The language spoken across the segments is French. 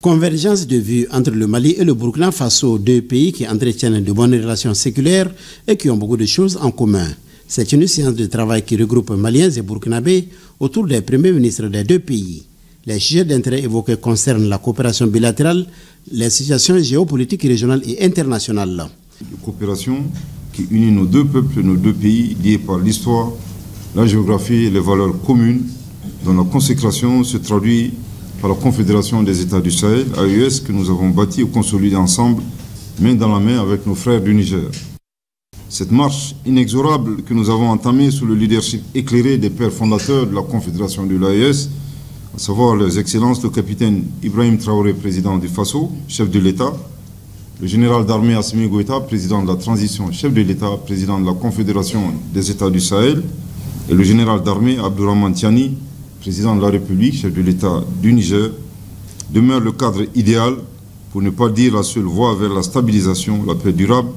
Convergence de vues entre le Mali et le Burkina Faso, deux pays qui entretiennent de bonnes relations séculaires et qui ont beaucoup de choses en commun. C'est une séance de travail qui regroupe Maliens et Burkinabés autour des premiers ministres des deux pays. Les sujets d'intérêt évoqués concernent la coopération bilatérale, les situations géopolitiques régionales et internationales. Une coopération qui unit nos deux peuples, nos deux pays, liés par l'histoire, la géographie et les valeurs communes, dont la consécration se traduit par la Confédération des États du Sahel, AES, que nous avons bâti et consolidé ensemble, main dans la main avec nos frères du Niger. Cette marche inexorable que nous avons entamée sous le leadership éclairé des pères fondateurs de la Confédération de l'AES, à savoir les excellences le capitaine Ibrahim Traoré, président du Faso, chef de l'État, le général d'armée Assimi Goïta, président de la transition, chef de l'État, président de la Confédération des États du Sahel, et le général d'armée Abdourahmane Tiani, président de la République, chef de l'État du Niger, demeure le cadre idéal, pour ne pas dire la seule voie vers la stabilisation, la paix durable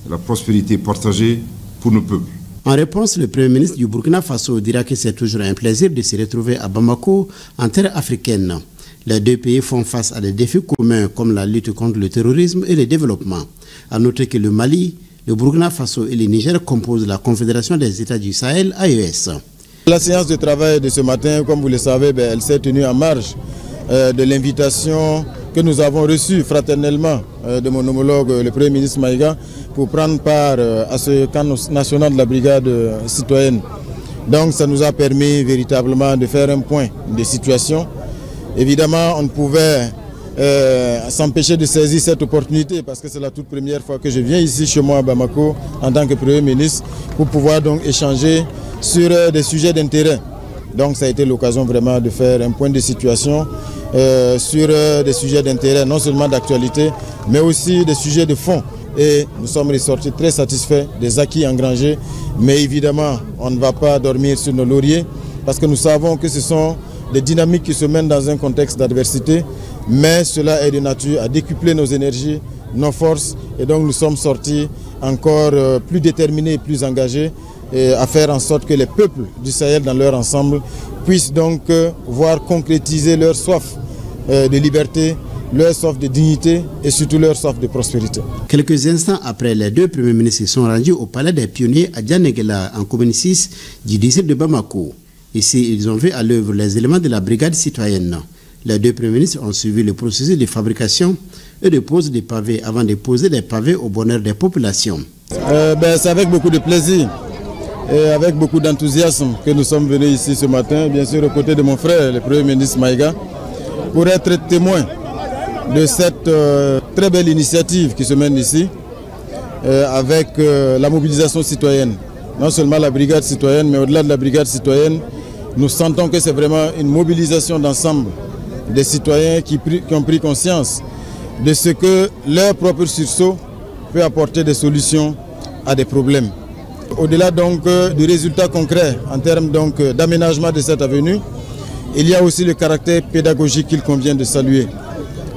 et la prospérité partagée pour nos peuples. En réponse, le Premier ministre du Burkina Faso dira que c'est toujours un plaisir de se retrouver à Bamako, en terre africaine. Les deux pays font face à des défis communs comme la lutte contre le terrorisme et le développement. À noter que le Mali, le Burkina Faso et le Niger composent la Confédération des États du Sahel, AES. La séance de travail de ce matin, comme vous le savez, elle s'est tenue en marge de l'invitation que nous avons reçue fraternellement de mon homologue, le Premier ministre Maïga, pour prendre part à ce camp national de la brigade citoyenne. Donc ça nous a permis véritablement de faire un point de situation. Évidemment, on ne pouvait s'empêcher de saisir cette opportunité parce que c'est la toute première fois que je viens ici chez moi à Bamako en tant que Premier ministre pour pouvoir donc échanger sur des sujets d'intérêt. Donc ça a été l'occasion vraiment de faire un point de situation sur des sujets d'intérêt, non seulement d'actualité, mais aussi des sujets de fond. Et nous sommes ressortis très satisfaits des acquis engrangés. Mais évidemment, on ne va pas dormir sur nos lauriers parce que nous savons que ce sont des dynamiques qui se mènent dans un contexte d'adversité. Mais cela est de nature à décupler nos énergies, nos forces. Et donc nous sommes sortis encore plus déterminés et plus engagés à faire en sorte que les peuples du Sahel dans leur ensemble puissent donc voir concrétiser leur soif de liberté, leur soif de dignité et surtout leur soif de prospérité. Quelques instants après, les deux premiers ministres sont rendus au palais des pionniers à Dianéguéla, en commune 6 du district de Bamako. Ici, ils ont vu à l'œuvre les éléments de la brigade citoyenne. Les deux premiers ministres ont suivi le processus de fabrication et de pose des pavés avant de poser des pavés au bonheur des populations. C'est avec beaucoup de plaisir et avec beaucoup d'enthousiasme que nous sommes venus ici ce matin, bien sûr aux côtés de mon frère, le Premier ministre Maïga, pour être témoin de cette très belle initiative qui se mène ici avec la mobilisation citoyenne. Non seulement la brigade citoyenne, mais au-delà de la brigade citoyenne, nous sentons que c'est vraiment une mobilisation d'ensemble des citoyens qui ont pris conscience de ce que leur propre sursaut peut apporter des solutions à des problèmes. Au-delà donc du résultat concret en termes d'aménagement de cette avenue, il y a aussi le caractère pédagogique qu'il convient de saluer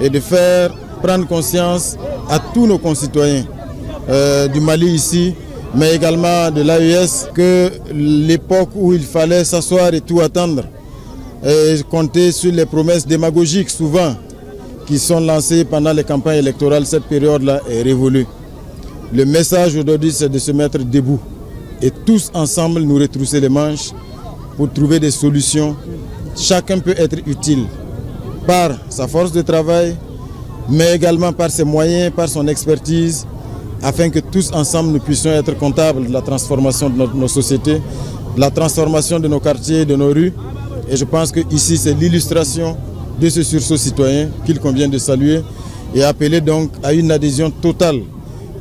et de faire prendre conscience à tous nos concitoyens du Mali ici, mais également de l'AES, que l'époque où il fallait s'asseoir et tout attendre et compter sur les promesses démagogiques souvent qui sont lancées pendant les campagnes électorales, cette période-là est révolue. Le message aujourd'hui, c'est de se mettre debout et tous ensemble nous retrousser les manches pour trouver des solutions. Chacun peut être utile par sa force de travail, mais également par ses moyens, par son expertise, afin que tous ensemble nous puissions être comptables de la transformation de nos sociétés, de la transformation de nos quartiers, de nos rues. Et je pense que ici c'est l'illustration de ce sursaut citoyen qu'il convient de saluer et appeler donc à une adhésion totale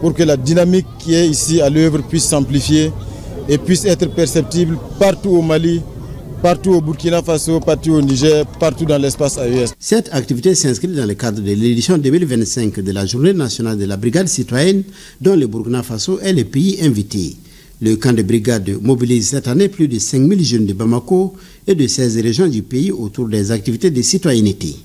pour que la dynamique qui est ici à l'œuvre puisse s'amplifier et puisse être perceptible partout au Mali, partout au Burkina Faso, partout au Niger, partout dans l'espace AES. Cette activité s'inscrit dans le cadre de l'édition 2025 de la Journée nationale de la brigade citoyenne dont le Burkina Faso est le pays invité. Le camp de brigade mobilise cette année plus de 5000 jeunes de Bamako et de 16 régions du pays autour des activités de citoyenneté.